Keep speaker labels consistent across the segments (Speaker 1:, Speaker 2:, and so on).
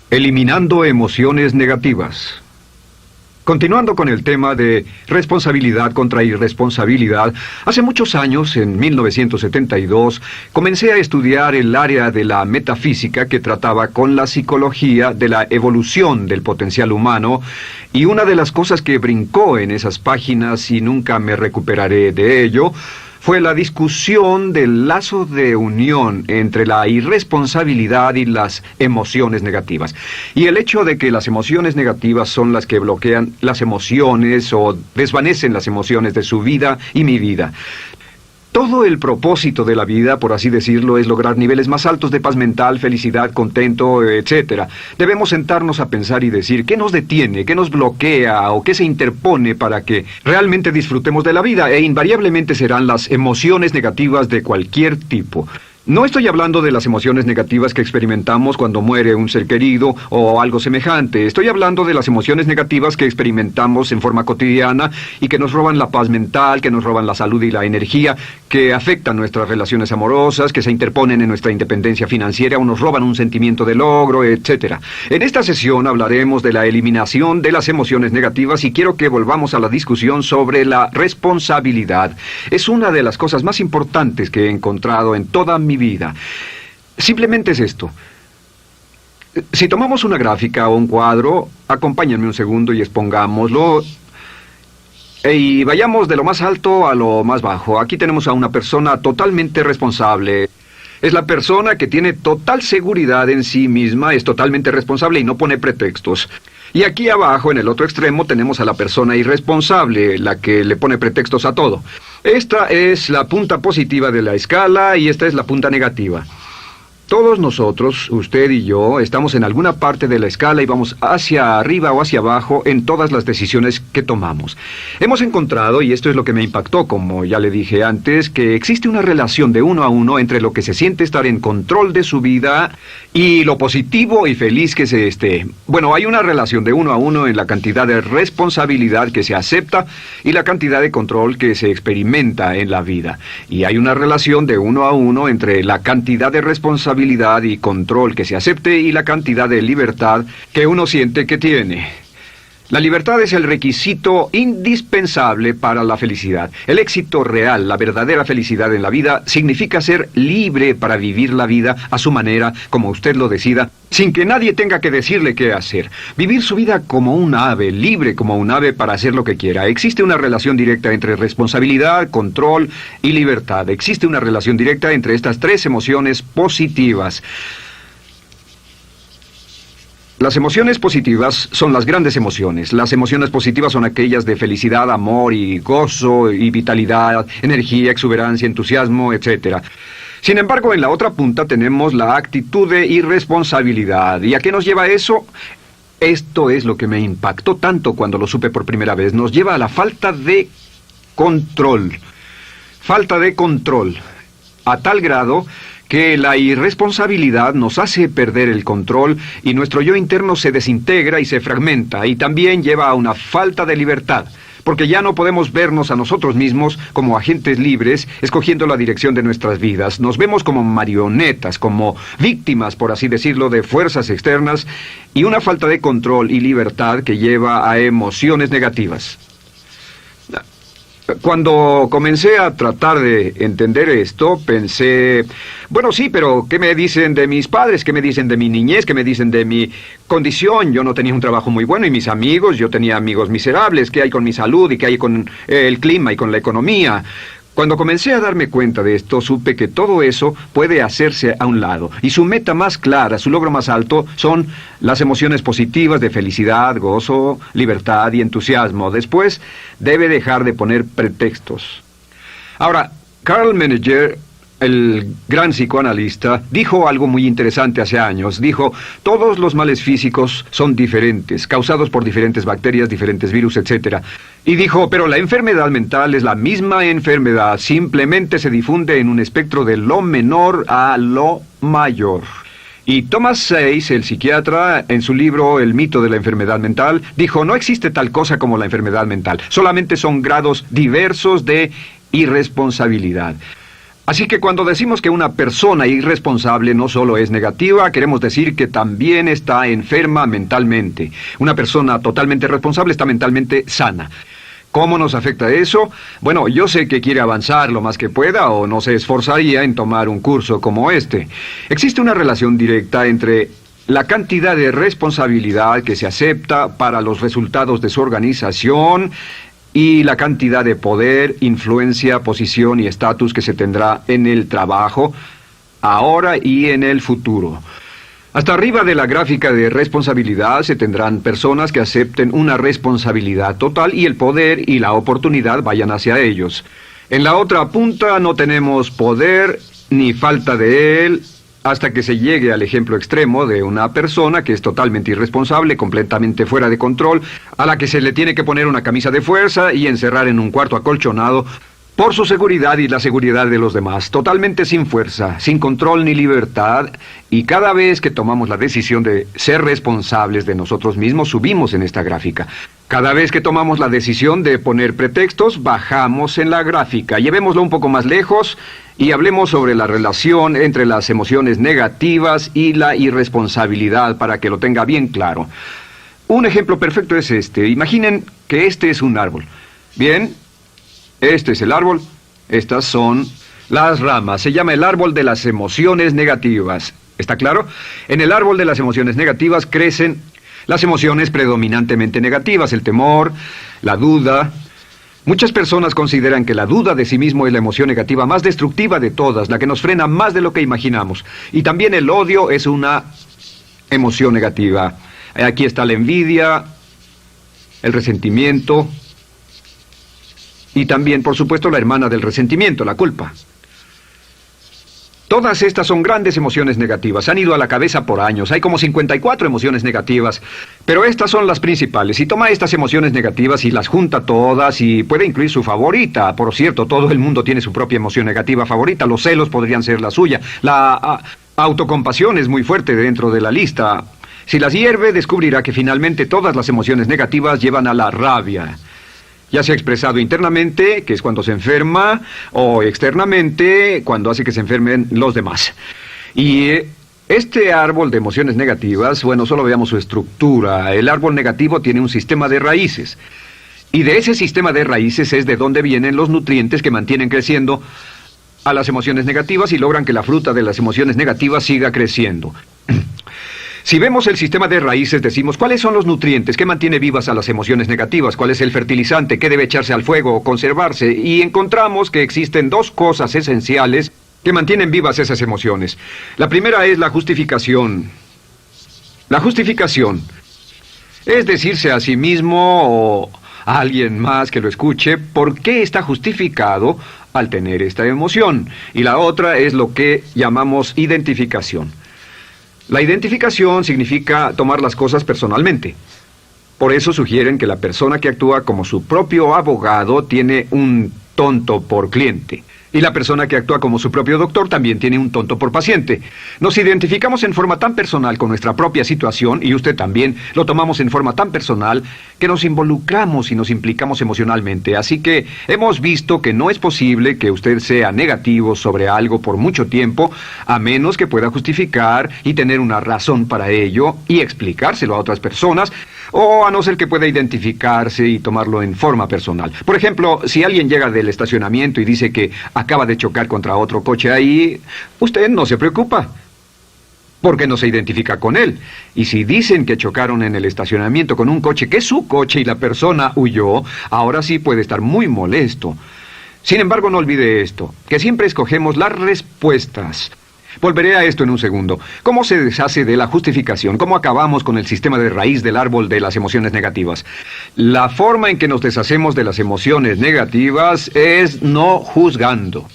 Speaker 1: Eliminando emociones negativas. Continuando con el tema de responsabilidad contra irresponsabilidad, hace muchos años, en 1972, comencé a estudiar el área de la metafísica que trataba con la psicología de la evolución del potencial humano, y una de las cosas que brincó en esas páginas, y nunca me recuperaré de ello, fue la discusión del lazo de unión entre la irresponsabilidad y las emociones negativas. Y el hecho de que las emociones negativas son las que bloquean las emociones o desvanecen las emociones de su vida y mi vida. Todo el propósito de la vida, por así decirlo, es lograr niveles más altos de paz mental, felicidad, contento, etc. Debemos sentarnos a pensar y decir qué nos detiene, qué nos bloquea o qué se interpone para que realmente disfrutemos de la vida, e invariablemente serán las emociones negativas de cualquier tipo. No estoy hablando de las emociones negativas que experimentamos cuando muere un ser querido o algo semejante. Estoy hablando de las emociones negativas que experimentamos en forma cotidiana y que nos roban la paz mental, que nos roban la salud y la energía, que afectan nuestras relaciones amorosas, que se interponen en nuestra independencia financiera o nos roban un sentimiento de logro, etc. En esta sesión hablaremos de la eliminación de las emociones negativas y quiero que volvamos a la discusión sobre la responsabilidad. Es una de las cosas más importantes que he encontrado en toda mi vida. Simplemente es esto. Si tomamos una gráfica o un cuadro, acompáñenme un segundo y expongámoslo. Y vayamos de lo más alto a lo más bajo. Aquí tenemos a una persona totalmente responsable. Es la persona que tiene total seguridad en sí misma, es totalmente responsable y no pone pretextos. Y aquí abajo, en el otro extremo, tenemos a la persona irresponsable, la que le pone pretextos a todo. Esta es la punta positiva de la escala y esta es la punta negativa. Todos nosotros, usted y yo, estamos en alguna parte de la escala y vamos hacia arriba o hacia abajo en todas las decisiones que tomamos. Hemos encontrado, y esto es lo que me impactó, como ya le dije antes, que existe una relación de 1 a 1 entre lo que se siente estar en control de su vida y lo positivo y feliz que se esté. Bueno, hay una relación de 1 a 1 en la cantidad de responsabilidad que se acepta y la cantidad de control que se experimenta en la vida. Y hay una relación de 1 a 1 entre la cantidad de responsabilidad y control que se acepte y la cantidad de libertad que uno siente que tiene. La libertad es el requisito indispensable para la felicidad. El éxito real, la verdadera felicidad en la vida, significa ser libre para vivir la vida a su manera, como usted lo decida, sin que nadie tenga que decirle qué hacer. Vivir su vida como un ave, libre como un ave para hacer lo que quiera. Existe una relación directa entre responsabilidad, control y libertad. Existe una relación directa entre estas tres emociones positivas. Las emociones positivas son las grandes emociones. Las emociones positivas son aquellas de felicidad, amor y gozo y vitalidad, energía, exuberancia, entusiasmo, etc. Sin embargo, en la otra punta tenemos la actitud de irresponsabilidad. ¿Y a qué nos lleva eso? Esto es lo que me impactó tanto cuando lo supe por primera vez. Nos lleva a la falta de control. Falta de control. A tal grado que la irresponsabilidad nos hace perder el control y nuestro yo interno se desintegra y se fragmenta, y también lleva a una falta de libertad, porque ya no podemos vernos a nosotros mismos como agentes libres, escogiendo la dirección de nuestras vidas. Nos vemos como marionetas, como víctimas, por así decirlo, de fuerzas externas, y una falta de control y libertad que lleva a emociones negativas. Cuando comencé a tratar de entender esto, pensé, bueno, sí, pero ¿qué me dicen de mis padres? ¿Qué me dicen de mi niñez? ¿Qué me dicen de mi condición? Yo no tenía un trabajo muy bueno y mis amigos, yo tenía amigos miserables. ¿Qué hay con mi salud y qué hay con el clima y con la economía? Cuando comencé a darme cuenta de esto, supe que todo eso puede hacerse a un lado. Y su meta más clara, su logro más alto, son las emociones positivas de felicidad, gozo, libertad y entusiasmo. Después, debe dejar de poner pretextos. Ahora, Carl Menninger, el gran psicoanalista, dijo algo muy interesante hace años. Dijo, todos los males físicos son diferentes, causados por diferentes bacterias, diferentes virus, etc. Y dijo, pero la enfermedad mental es la misma enfermedad, simplemente se difunde en un espectro de lo menor a lo mayor. Y Thomas Sayce, el psiquiatra, en su libro El mito de la enfermedad mental, dijo, no existe tal cosa como la enfermedad mental, solamente son grados diversos de irresponsabilidad. Así que cuando decimos que una persona irresponsable no solo es negativa, queremos decir que también está enferma mentalmente. Una persona totalmente responsable está mentalmente sana. ¿Cómo nos afecta eso? Bueno, yo sé que quiere avanzar lo más que pueda o no se esforzaría en tomar un curso como este. Existe una relación directa entre la cantidad de responsabilidad que se acepta para los resultados de su organización y la cantidad de poder, influencia, posición y estatus que se tendrá en el trabajo, ahora y en el futuro. Hasta arriba de la gráfica de responsabilidad se tendrán personas que acepten una responsabilidad total y el poder y la oportunidad vayan hacia ellos. En la otra punta no tenemos poder ni falta de él, hasta que se llegue al ejemplo extremo de una persona que es totalmente irresponsable, completamente fuera de control, a la que se le tiene que poner una camisa de fuerza y encerrar en un cuarto acolchonado por su seguridad y la seguridad de los demás, totalmente sin fuerza, sin control ni libertad, y cada vez que tomamos la decisión de ser responsables de nosotros mismos, subimos en esta gráfica. Cada vez que tomamos la decisión de poner pretextos, bajamos en la gráfica. Llevémoslo un poco más lejos y hablemos sobre la relación entre las emociones negativas y la irresponsabilidad para que lo tenga bien claro. Un ejemplo perfecto es este. Imaginen que este es un árbol. Bien, este es el árbol. Estas son las ramas. Se llama el árbol de las emociones negativas. ¿Está claro? En el árbol de las emociones negativas crecen las emociones predominantemente negativas, el temor, la duda. Muchas personas consideran que la duda de sí mismo es la emoción negativa más destructiva de todas, la que nos frena más de lo que imaginamos. Y también el odio es una emoción negativa. Aquí está la envidia, el resentimiento y también, por supuesto, la hermana del resentimiento, la culpa. Todas estas son grandes emociones negativas. Han ido a la cabeza por años. Hay como 54 emociones negativas. Pero estas son las principales. Si toma estas emociones negativas y las junta todas y puede incluir su favorita. Por cierto, todo el mundo tiene su propia emoción negativa favorita. Los celos podrían ser la suya. La autocompasión es muy fuerte dentro de la lista. Si las hierve, descubrirá que finalmente todas las emociones negativas llevan a la rabia. Ya sea expresado internamente, que es cuando se enferma, o externamente, cuando hace que se enfermen los demás. Y este árbol de emociones negativas, bueno, solo veamos su estructura. El árbol negativo tiene un sistema de raíces. Y de ese sistema de raíces es de donde vienen los nutrientes que mantienen creciendo a las emociones negativas y logran que la fruta de las emociones negativas siga creciendo. Si vemos el sistema de raíces, decimos, ¿cuáles son los nutrientes que mantiene vivas a las emociones negativas? ¿Cuál es el fertilizante? ¿Qué debe echarse al fuego o conservarse? Y encontramos que existen dos cosas esenciales que mantienen vivas esas emociones. La primera es la justificación. La justificación es decirse a sí mismo o a alguien más que lo escuche por qué está justificado al tener esta emoción. Y la otra es lo que llamamos identificación. La identificación significa tomar las cosas personalmente. Por eso sugieren que la persona que actúa como su propio abogado tiene un tonto por cliente. Y la persona que actúa como su propio doctor también tiene un tonto por paciente. Nos identificamos en forma tan personal con nuestra propia situación, y usted también, lo tomamos en forma tan personal, que nos involucramos y nos implicamos emocionalmente. Así que hemos visto que no es posible que usted sea negativo sobre algo por mucho tiempo, a menos que pueda justificar y tener una razón para ello y explicárselo a otras personas, o a no ser que pueda identificarse y tomarlo en forma personal. Por ejemplo, si alguien llega del estacionamiento y dice que acaba de chocar contra otro coche ahí, usted no se preocupa, porque no se identifica con él. Y si dicen que chocaron en el estacionamiento con un coche que es su coche y la persona huyó, ahora sí puede estar muy molesto. Sin embargo, no olvide esto, que siempre escogemos las respuestas. Volveré a esto en un segundo. ¿Cómo se deshace de la justificación? ¿Cómo acabamos con el sistema de raíz del árbol de las emociones negativas? La forma en que nos deshacemos de las emociones negativas es no juzgando.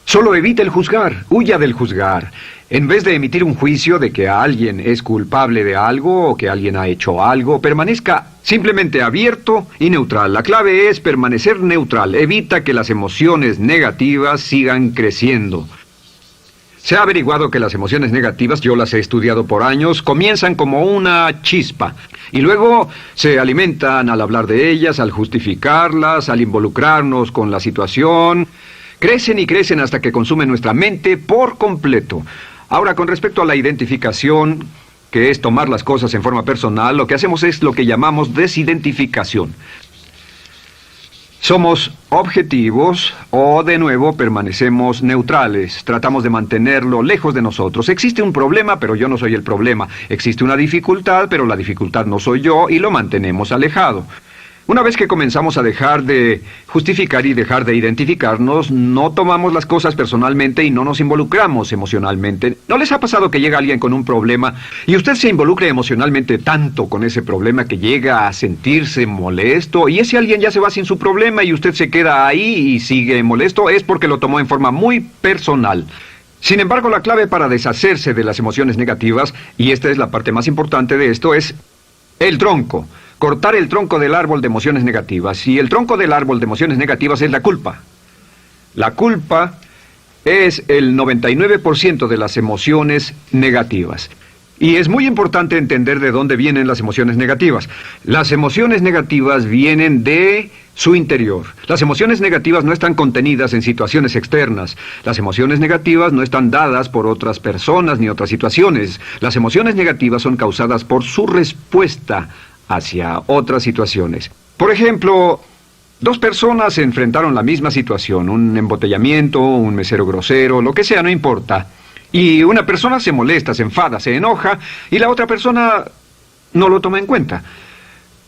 Speaker 1: Solo evite el juzgar, huya del juzgar. En vez de emitir un juicio de que alguien es culpable de algo o que alguien ha hecho algo, permanezca simplemente abierto y neutral. La clave es permanecer neutral. Evita que las emociones negativas sigan creciendo. Se ha averiguado que las emociones negativas, yo las he estudiado por años, comienzan como una chispa y luego se alimentan al hablar de ellas, al justificarlas, al involucrarnos con la situación. Crecen y crecen hasta que consumen nuestra mente por completo. Ahora, con respecto a la identificación, que es tomar las cosas en forma personal, lo que hacemos es lo que llamamos desidentificación. Somos objetivos o, de nuevo, permanecemos neutrales. Tratamos de mantenerlo lejos de nosotros. Existe un problema, pero yo no soy el problema. Existe una dificultad, pero la dificultad no soy yo, y lo mantenemos alejado. Una vez que comenzamos a dejar de justificar y dejar de identificarnos, no tomamos las cosas personalmente y no nos involucramos emocionalmente. ¿No les ha pasado que llega alguien con un problema y usted se involucra emocionalmente tanto con ese problema que llega a sentirse molesto y ese alguien ya se va sin su problema y usted se queda ahí y sigue molesto? Es porque lo tomó en forma muy personal. Sin embargo, la clave para deshacerse de las emociones negativas, y esta es la parte más importante de esto, es el tronco. Cortar el tronco del árbol de emociones negativas. Y el tronco del árbol de emociones negativas es la culpa. La culpa es el 99% de las emociones negativas. Y es muy importante entender de dónde vienen las emociones negativas. Las emociones negativas vienen de su interior. Las emociones negativas no están contenidas en situaciones externas. Las emociones negativas no están dadas por otras personas ni otras situaciones. Las emociones negativas son causadas por su respuesta hacia otras situaciones. Por ejemplo, dos personas se enfrentaron a la misma situación, un embotellamiento, un mesero grosero, lo que sea, no importa. Y una persona se molesta, se enfada, se enoja, y la otra persona no lo toma en cuenta.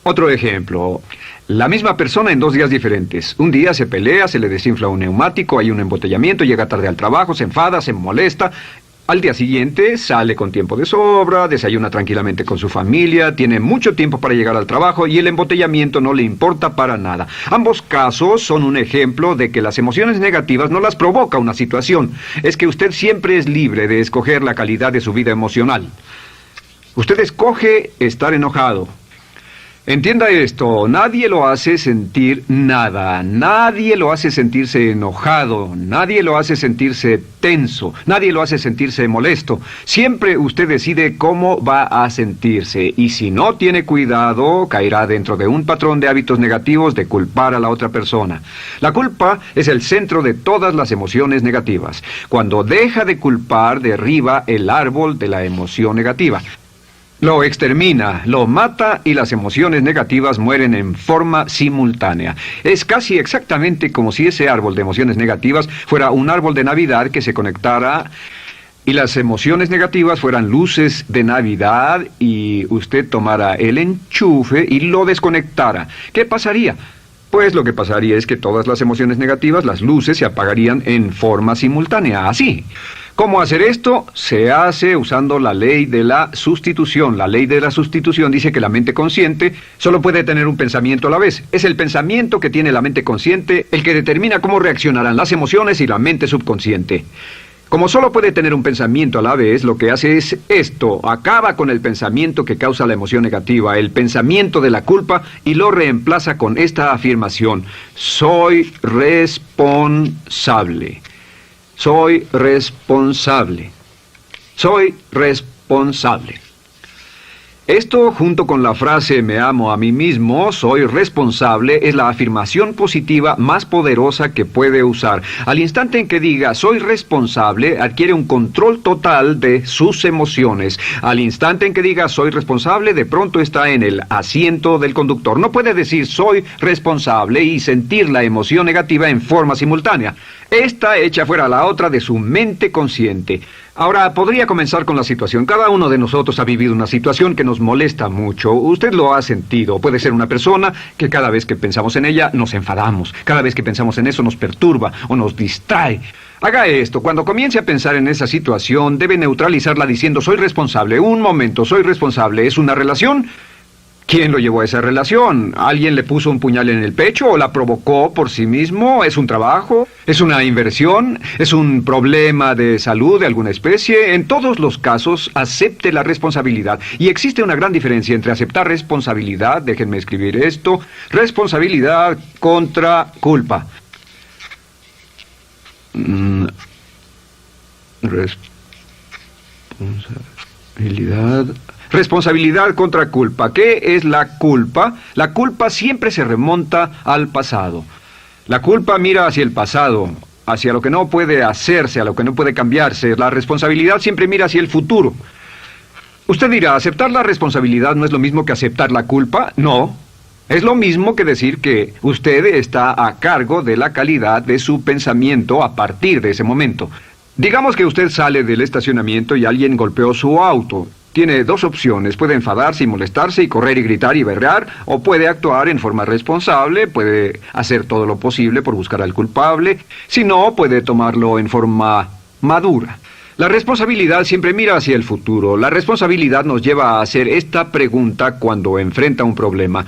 Speaker 1: Otro ejemplo, la misma persona en 2 días diferentes. Un día se pelea, se le desinfla un neumático, hay un embotellamiento, llega tarde al trabajo, se enfada, se molesta. Al día siguiente sale con tiempo de sobra, desayuna tranquilamente con su familia, tiene mucho tiempo para llegar al trabajo y el embotellamiento no le importa para nada. Ambos casos son un ejemplo de que las emociones negativas no las provoca una situación. Es que usted siempre es libre de escoger la calidad de su vida emocional. Usted escoge estar enojado. Entienda esto, nadie lo hace sentir nada, nadie lo hace sentirse enojado, nadie lo hace sentirse tenso, nadie lo hace sentirse molesto. Siempre usted decide cómo va a sentirse y si no tiene cuidado, caerá dentro de un patrón de hábitos negativos de culpar a la otra persona. La culpa es el centro de todas las emociones negativas. Cuando deja de culpar, derriba el árbol de la emoción negativa. Lo extermina, lo mata y las emociones negativas mueren en forma simultánea. Es casi exactamente como si ese árbol de emociones negativas fuera un árbol de Navidad que se conectara y las emociones negativas fueran luces de Navidad y usted tomara el enchufe y lo desconectara. ¿Qué pasaría? Pues lo que pasaría es que todas las emociones negativas, las luces, se apagarían en forma simultánea, así. ¿Cómo hacer esto? Se hace usando la ley de la sustitución. La ley de la sustitución dice que la mente consciente solo puede tener un pensamiento a la vez. Es el pensamiento que tiene la mente consciente el que determina cómo reaccionarán las emociones y la mente subconsciente. Como solo puede tener un pensamiento a la vez, lo que hace es esto: acaba con el pensamiento que causa la emoción negativa, el pensamiento de la culpa, y lo reemplaza con esta afirmación: soy responsable. Soy responsable. Soy responsable. Esto, junto con la frase me amo a mí mismo, soy responsable, es la afirmación positiva más poderosa que puede usar. Al instante en que diga soy responsable, adquiere un control total de sus emociones. Al instante en que diga soy responsable, de pronto está en el asiento del conductor. No puede decir soy responsable y sentir la emoción negativa en forma simultánea. Esta echa fuera la otra de su mente consciente. Ahora, podría comenzar con la situación. Cada uno de nosotros ha vivido una situación que nos molesta mucho. Usted lo ha sentido. Puede ser una persona que cada vez que pensamos en ella nos enfadamos. Cada vez que pensamos en eso nos perturba o nos distrae. Haga esto. Cuando comience a pensar en esa situación, debe neutralizarla diciendo soy responsable. Un momento, soy responsable. ¿Es una relación? ¿Quién lo llevó a esa relación? ¿Alguien le puso un puñal en el pecho o la provocó por sí mismo? ¿Es un trabajo? ¿Es una inversión? ¿Es un problema de salud de alguna especie? En todos los casos, acepte la responsabilidad. Y existe una gran diferencia entre aceptar responsabilidad, déjenme escribir esto, responsabilidad contra culpa. Responsabilidad. Responsabilidad contra culpa. ¿Qué es la culpa? La culpa siempre se remonta al pasado. La culpa mira hacia el pasado, hacia lo que no puede hacerse, a lo que no puede cambiarse. La responsabilidad siempre mira hacia el futuro. Usted dirá, ¿aceptar la responsabilidad no es lo mismo que aceptar la culpa? No. Es lo mismo que decir que usted está a cargo de la calidad de su pensamiento a partir de ese momento. Digamos que usted sale del estacionamiento y alguien golpeó su auto. Tiene dos opciones: puede enfadarse y molestarse y correr y gritar y berrear, o puede actuar en forma responsable, puede hacer todo lo posible por buscar al culpable. Si no, puede tomarlo en forma madura. La responsabilidad siempre mira hacia el futuro. La responsabilidad nos lleva a hacer esta pregunta cuando enfrenta un problema: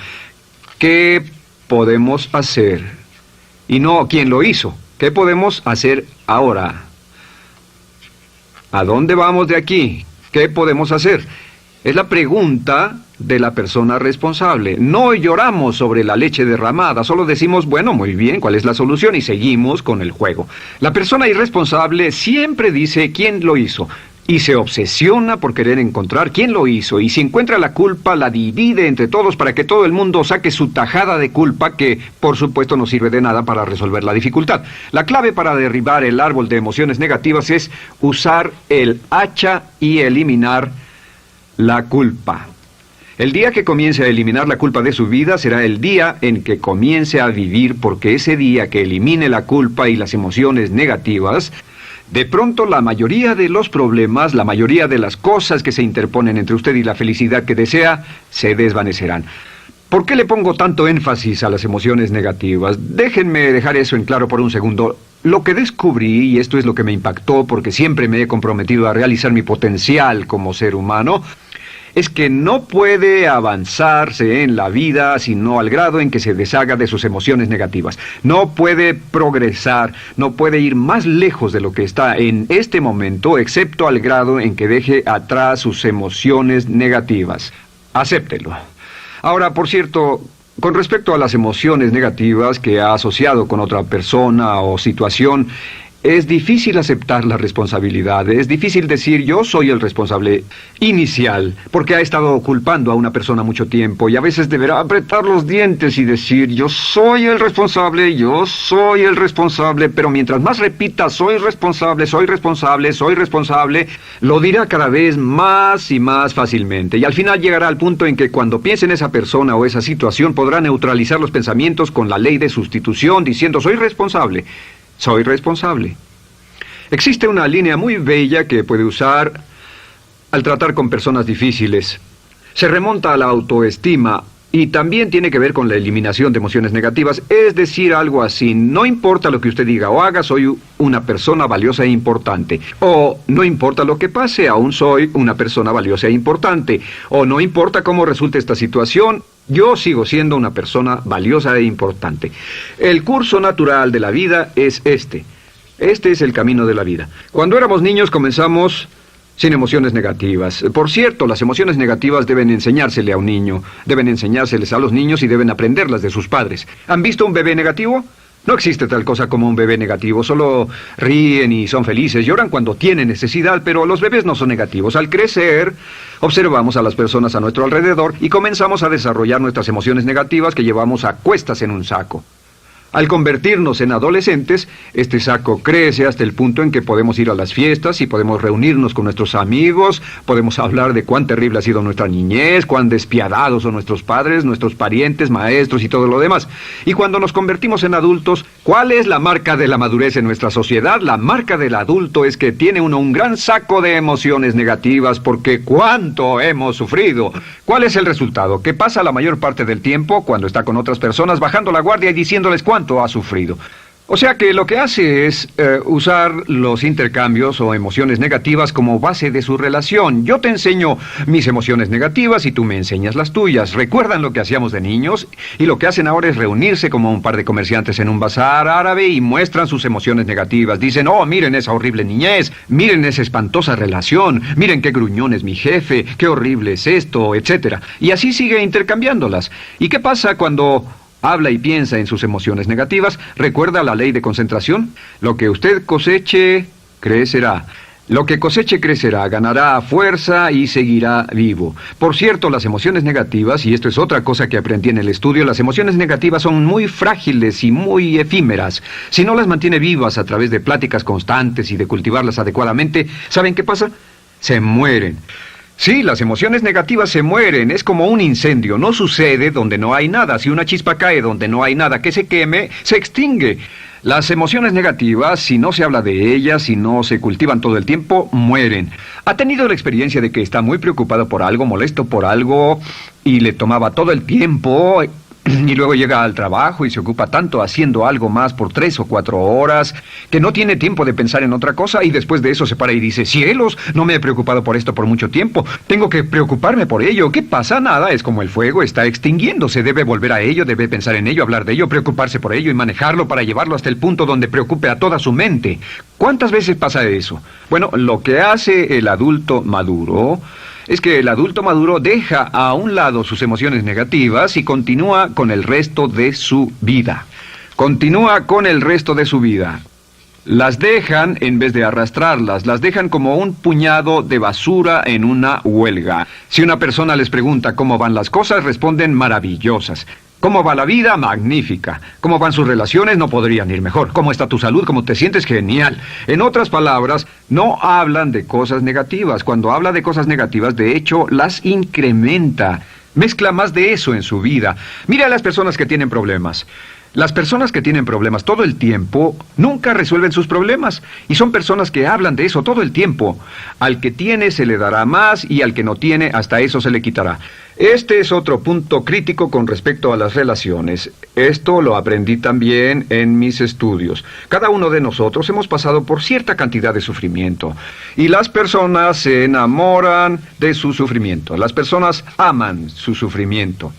Speaker 1: ¿qué podemos hacer? Y no ¿quién lo hizo? ¿Qué podemos hacer ahora? ¿A dónde vamos de aquí? ¿Qué podemos hacer? Es la pregunta de la persona responsable. No lloramos sobre la leche derramada, solo decimos, bueno, muy bien, ¿cuál es la solución? Y seguimos con el juego. La persona irresponsable siempre dice quién lo hizo y se obsesiona por querer encontrar quién lo hizo, y si encuentra la culpa la divide entre todos para que todo el mundo saque su tajada de culpa, que por supuesto no sirve de nada para resolver la dificultad. La clave para derribar el árbol de emociones negativas es usar el hacha y eliminar la culpa. El día que comience a eliminar la culpa de su vida será el día en que comience a vivir, porque ese día que elimine la culpa y las emociones negativas, de pronto la mayoría de los problemas, la mayoría de las cosas que se interponen entre usted y la felicidad que desea, se desvanecerán. ¿Por qué le pongo tanto énfasis a las emociones negativas? Déjenme dejar eso en claro por un segundo. Lo que descubrí, y esto es lo que me impactó porque siempre me he comprometido a realizar mi potencial como ser humano, es que no puede avanzarse en la vida sino al grado en que se deshaga de sus emociones negativas. No puede progresar, no puede ir más lejos de lo que está en este momento, excepto al grado en que deje atrás sus emociones negativas. Acéptelo. Ahora, por cierto, con respecto a las emociones negativas que ha asociado con otra persona o situación, es difícil aceptar la responsabilidad, es difícil decir yo soy el responsable inicial, porque ha estado culpando a una persona mucho tiempo y a veces deberá apretar los dientes y decir yo soy el responsable, pero mientras más repita soy responsable, lo dirá cada vez más y más fácilmente, y al final llegará al punto en que cuando piense en esa persona o esa situación podrá neutralizar los pensamientos con la ley de sustitución diciendo soy responsable. Soy responsable. Existe una línea muy bella que puede usar al tratar con personas difíciles. Se remonta a la autoestima y también tiene que ver con la eliminación de emociones negativas. Es decir, algo así: no importa lo que usted diga o haga, soy una persona valiosa e importante. O no importa lo que pase, aún soy una persona valiosa e importante. O no importa cómo resulte esta situación, yo sigo siendo una persona valiosa e importante. El curso natural de la vida es este. Este es el camino de la vida. Cuando éramos niños comenzamos sin emociones negativas. Por cierto, las emociones negativas deben enseñársele a un niño, deben enseñárseles a los niños y deben aprenderlas de sus padres. ¿Han visto un bebé negativo? No existe tal cosa como un bebé negativo, solo ríen y son felices, lloran cuando tienen necesidad, pero los bebés no son negativos. Al crecer, observamos a las personas a nuestro alrededor y comenzamos a desarrollar nuestras emociones negativas que llevamos a cuestas en un saco. Al convertirnos en adolescentes, este saco crece hasta el punto en que podemos ir a las fiestas y podemos reunirnos con nuestros amigos, podemos hablar de cuán terrible ha sido nuestra niñez, cuán despiadados son nuestros padres, nuestros parientes, maestros y todo lo demás. Y cuando nos convertimos en adultos, ¿cuál es la marca de la madurez en nuestra sociedad? La marca del adulto es que tiene uno un gran saco de emociones negativas, porque ¿cuánto hemos sufrido? ¿Cuál es el resultado? Que pasa la mayor parte del tiempo, cuando está con otras personas, bajando la guardia y diciéndoles cuánto ha sufrido. O sea que lo que hace es usar los intercambios o emociones negativas como base de su relación. Yo te enseño mis emociones negativas y tú me enseñas las tuyas. ¿Recuerdan lo que hacíamos de niños? Y lo que hacen ahora es reunirse como un par de comerciantes en un bazar árabe y muestran sus emociones negativas. Dicen, oh, miren esa horrible niñez, miren esa espantosa relación, miren qué gruñón es mi jefe, qué horrible es esto, etc. Y así sigue intercambiándolas. ¿Y qué pasa cuando habla y piensa en sus emociones negativas? ¿Recuerda la ley de concentración? Lo que usted coseche, crecerá. Lo que coseche crecerá, ganará fuerza y seguirá vivo. Por cierto, las emociones negativas, y esto es otra cosa que aprendí en el estudio, las emociones negativas son muy frágiles y muy efímeras. Si no las mantiene vivas a través de pláticas constantes y de cultivarlas adecuadamente, ¿saben qué pasa? Se mueren. Sí, las emociones negativas se mueren, es como un incendio, no sucede donde no hay nada. Si una chispa cae donde no hay nada que se queme, se extingue. Las emociones negativas, si no se habla de ellas, si no se cultivan todo el tiempo, mueren. ¿Ha tenido la experiencia de que está muy preocupado por algo, molesto por algo, y le tomaba todo el tiempo, y luego llega al trabajo y se ocupa tanto haciendo algo más por 3 o 4 horas, que no tiene tiempo de pensar en otra cosa, y después de eso se para y dice, cielos, no me he preocupado por esto por mucho tiempo, tengo que preocuparme por ello? ¿Qué pasa? Nada, es como el fuego, está extinguiéndose, debe volver a ello, debe pensar en ello, hablar de ello, preocuparse por ello y manejarlo para llevarlo hasta el punto donde preocupe a toda su mente. ¿Cuántas veces pasa eso? Bueno, lo que hace el adulto maduro es que el adulto maduro deja a un lado sus emociones negativas y continúa con el resto de su vida. Continúa con el resto de su vida. Las dejan en vez de arrastrarlas, las dejan como un puñado de basura en una huelga. Si una persona les pregunta cómo van las cosas, responden maravillosas. ¿Cómo va la vida? Magnífica. ¿Cómo van sus relaciones? No podrían ir mejor. ¿Cómo está tu salud? ¿Cómo te sientes? Genial. En otras palabras, no hablan de cosas negativas. Cuando habla de cosas negativas, de hecho, las incrementa. Mezcla más de eso en su vida. Mira a las personas que tienen problemas. Las personas que tienen problemas todo el tiempo nunca resuelven sus problemas. Y son personas que hablan de eso todo el tiempo. Al que tiene se le dará más y al que no tiene hasta eso se le quitará. Este es otro punto crítico con respecto a las relaciones. Esto lo aprendí también en mis estudios. Cada uno de nosotros hemos pasado por cierta cantidad de sufrimiento. Y las personas se enamoran de su sufrimiento. Las personas aman su sufrimiento.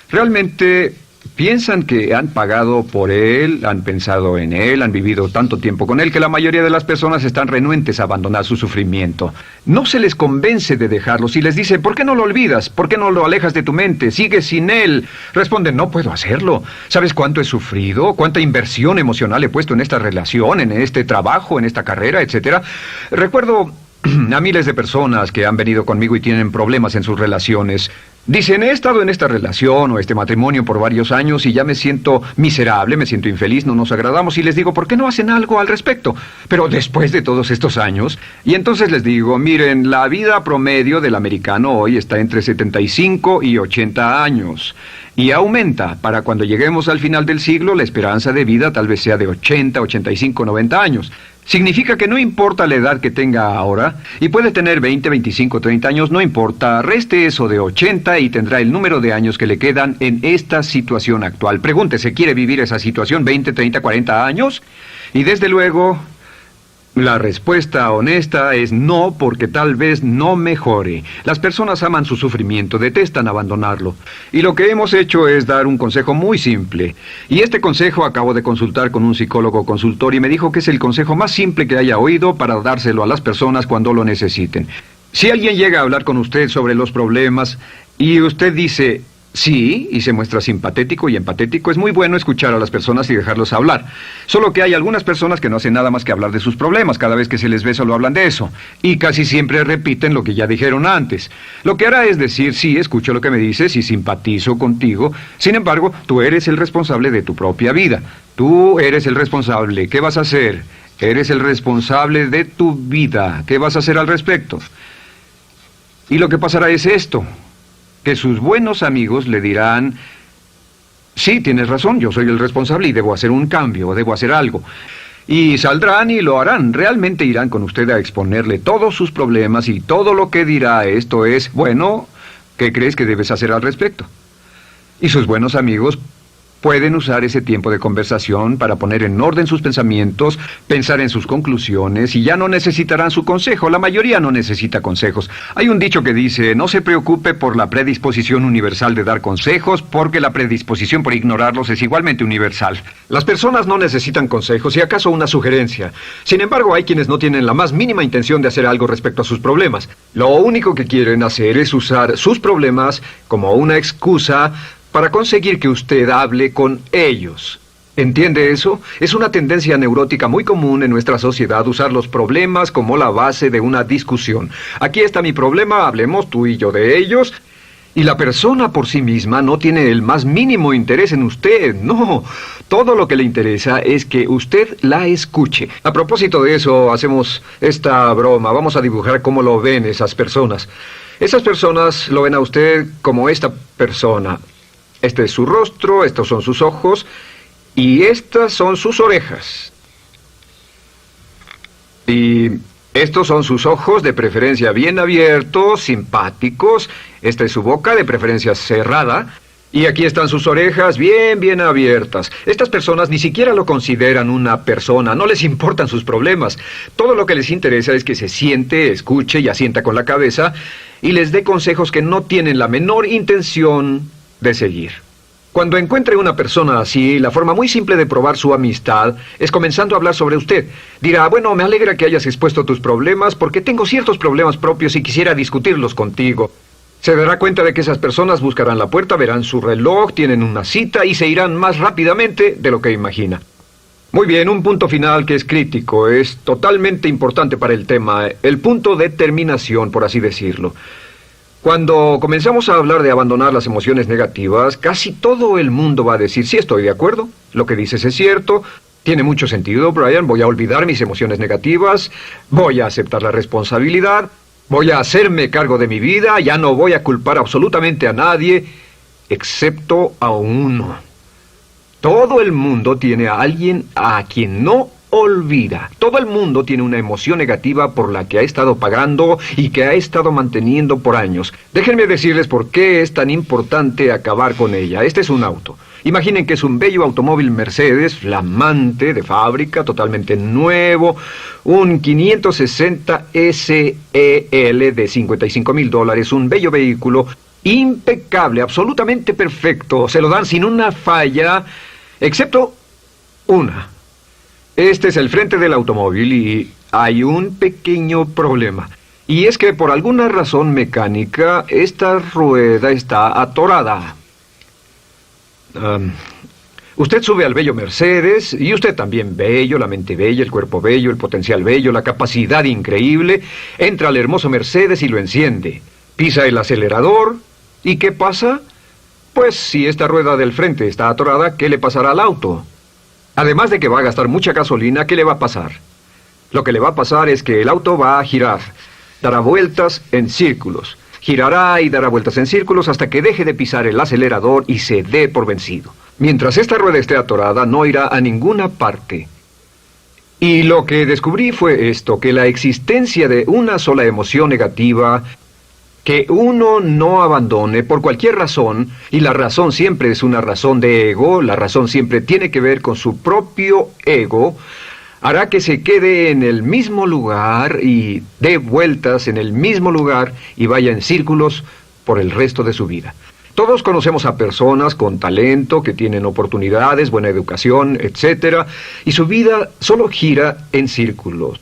Speaker 1: Realmente piensan que han pagado por él, han pensado en él, han vivido tanto tiempo con él que la mayoría de las personas están renuentes a abandonar su sufrimiento. No se les convence de dejarlo. Si les dice, ¿por qué no lo olvidas? ¿Por qué no lo alejas de tu mente? ¿Sigues sin él? Responden, no puedo hacerlo. ¿Sabes cuánto he sufrido? ¿Cuánta inversión emocional he puesto en esta relación, en este trabajo, en esta carrera, etcétera? Recuerdo a miles de personas que han venido conmigo y tienen problemas en sus relaciones. Dicen, he estado en esta relación o este matrimonio por varios años y ya me siento miserable, me siento infeliz, no nos agradamos, y les digo, ¿por qué no hacen algo al respecto? Pero después de todos estos años, y entonces les digo, miren, la vida promedio del americano hoy está entre 75 y 80 años. Y aumenta. Para cuando lleguemos al final del siglo, la esperanza de vida tal vez sea de 80, 85, 90 años. Significa que no importa la edad que tenga ahora, y puede tener 20, 25, 30 años, no importa, reste eso de 80 y tendrá el número de años que le quedan en esta situación actual. Pregúntese, ¿quiere vivir esa situación 20, 30, 40 años? Y desde luego, la respuesta honesta es no, porque tal vez no mejore. Las personas aman su sufrimiento, detestan abandonarlo. Y lo que hemos hecho es dar un consejo muy simple. Y este consejo acabo de consultar con un psicólogo consultor y me dijo que es el consejo más simple que haya oído para dárselo a las personas cuando lo necesiten. Si alguien llega a hablar con usted sobre los problemas y usted dice sí, y se muestra simpatético y empatético, es muy bueno escuchar a las personas y dejarlos hablar. Solo que hay algunas personas que no hacen nada más que hablar de sus problemas. Cada vez que se les ve solo hablan de eso. Y casi siempre repiten lo que ya dijeron antes. Lo que hará es decir, sí, escucho lo que me dices y simpatizo contigo. Sin embargo, tú eres el responsable de tu propia vida. Tú eres el responsable. ¿Qué vas a hacer? Eres el responsable de tu vida. ¿Qué vas a hacer al respecto? Y lo que pasará es esto, que sus buenos amigos le dirán, sí, tienes razón, yo soy el responsable y debo hacer un cambio, debo hacer algo. Y saldrán y lo harán, realmente irán con usted a exponerle todos sus problemas y todo lo que dirá esto es, bueno, ¿qué crees que debes hacer al respecto? Y sus buenos amigos pueden usar ese tiempo de conversación para poner en orden sus pensamientos, pensar en sus conclusiones, y ya no necesitarán su consejo. La mayoría no necesita consejos. Hay un dicho que dice, no se preocupe por la predisposición universal de dar consejos, porque la predisposición por ignorarlos es igualmente universal. Las personas no necesitan consejos, y acaso una sugerencia. Sin embargo, hay quienes no tienen la más mínima intención de hacer algo respecto a sus problemas. Lo único que quieren hacer es usar sus problemas como una excusa para conseguir que usted hable con ellos. ¿Entiende eso? Es una tendencia neurótica muy común en nuestra sociedad usar los problemas como la base de una discusión. Aquí está mi problema, hablemos tú y yo de ellos. Y la persona por sí misma no tiene el más mínimo interés en usted, no. Todo lo que le interesa es que usted la escuche. A propósito de eso, hacemos esta broma. Vamos a dibujar cómo lo ven esas personas. Esas personas lo ven a usted como esta persona. Este es su rostro, estos son sus ojos y estas son sus orejas. Y estos son sus ojos, de preferencia bien abiertos, simpáticos. Esta es su boca, de preferencia cerrada. Y aquí están sus orejas bien abiertas. Estas personas ni siquiera lo consideran una persona, no les importan sus problemas. Todo lo que les interesa es que se siente, escuche y asienta con la cabeza y les dé consejos que no tienen la menor intención de seguir. Cuando encuentre una persona así, la forma muy simple de probar su amistad es comenzando a hablar sobre usted. Dirá, bueno, me alegra que hayas expuesto tus problemas porque tengo ciertos problemas propios y quisiera discutirlos contigo. Se dará cuenta de que esas personas buscarán la puerta, verán su reloj, tienen una cita y se irán más rápidamente de lo que imagina. Muy bien, un punto final que es crítico, es totalmente importante para el tema, el punto de terminación, por así decirlo. Cuando comenzamos a hablar de abandonar las emociones negativas, casi todo el mundo va a decir, sí, estoy de acuerdo, lo que dices es cierto, tiene mucho sentido, Brian, voy a olvidar mis emociones negativas, voy a aceptar la responsabilidad, voy a hacerme cargo de mi vida, ya no voy a culpar absolutamente a nadie, excepto a uno. Todo el mundo tiene a alguien a quien no olvida. Todo el mundo tiene una emoción negativa por la que ha estado pagando y que ha estado manteniendo por años. Déjenme decirles por qué es tan importante acabar con ella. Este es un auto. Imaginen que es un bello automóvil Mercedes, flamante, de fábrica, totalmente nuevo, un 560 SEL de $55,000, un bello vehículo, impecable, absolutamente perfecto. Se lo dan sin una falla, excepto una. Este es el frente del automóvil y hay un pequeño problema. Y es que por alguna razón mecánica, esta rueda está atorada. Usted sube al bello Mercedes, y usted también bello, la mente bella, el cuerpo bello, el potencial bello, la capacidad increíble. Entra al hermoso Mercedes y lo enciende. Pisa el acelerador, ¿y qué pasa? Pues si esta rueda del frente está atorada, ¿qué le pasará al auto? Además de que va a gastar mucha gasolina, ¿qué le va a pasar? Lo que le va a pasar es que el auto va a girar, dará vueltas en círculos. Girará y dará vueltas en círculos hasta que deje de pisar el acelerador y se dé por vencido. Mientras esta rueda esté atorada, no irá a ninguna parte. Y lo que descubrí fue esto, que la existencia de una sola emoción negativa que uno no abandone por cualquier razón, y la razón siempre es una razón de ego, la razón siempre tiene que ver con su propio ego, hará que se quede en el mismo lugar y dé vueltas en el mismo lugar y vaya en círculos por el resto de su vida. Todos conocemos a personas con talento, que tienen oportunidades, buena educación, etc., y su vida solo gira en círculos.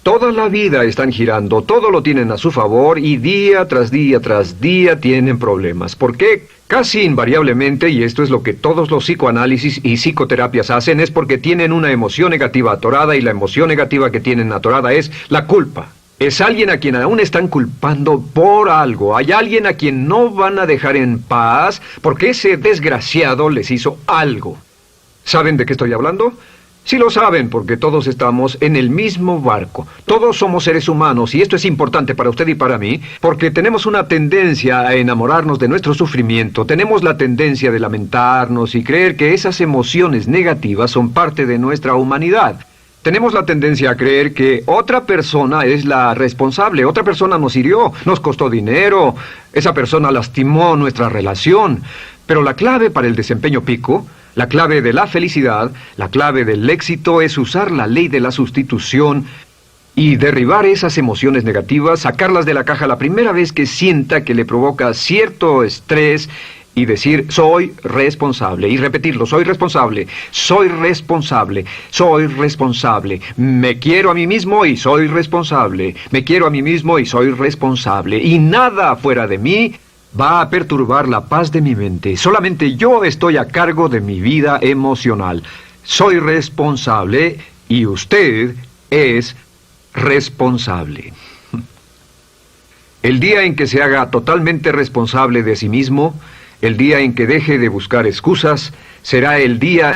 Speaker 1: Toda la vida están girando, todo lo tienen a su favor y día tras día tras día tienen problemas. ¿Por qué? Casi invariablemente, y esto es lo que todos los psicoanálisis y psicoterapias hacen, es porque tienen una emoción negativa atorada y la emoción negativa que tienen atorada es la culpa. Es alguien a quien aún están culpando por algo. Hay alguien a quien no van a dejar en paz porque ese desgraciado les hizo algo. ¿Saben de qué estoy hablando? Sí lo saben, porque todos estamos en el mismo barco. Todos somos seres humanos, y esto es importante para usted y para mí, porque tenemos una tendencia a enamorarnos de nuestro sufrimiento. Tenemos la tendencia de lamentarnos y creer que esas emociones negativas son parte de nuestra humanidad. Tenemos la tendencia a creer que otra persona es la responsable, otra persona nos hirió, nos costó dinero, esa persona lastimó nuestra relación. Pero la clave para el desempeño pico, la clave de la felicidad, la clave del éxito es usar la ley de la sustitución y derribar esas emociones negativas, sacarlas de la caja la primera vez que sienta que le provoca cierto estrés y decir, soy responsable, y repetirlo, soy responsable, soy responsable, soy responsable, me quiero a mí mismo y soy responsable, me quiero a mí mismo y soy responsable, y nada fuera de mí va a perturbar la paz de mi mente. Solamente yo estoy a cargo de mi vida emocional. soy responsable y usted es responsable. El día en que se haga totalmente responsable de sí mismo, el día en que deje de buscar excusas, será el día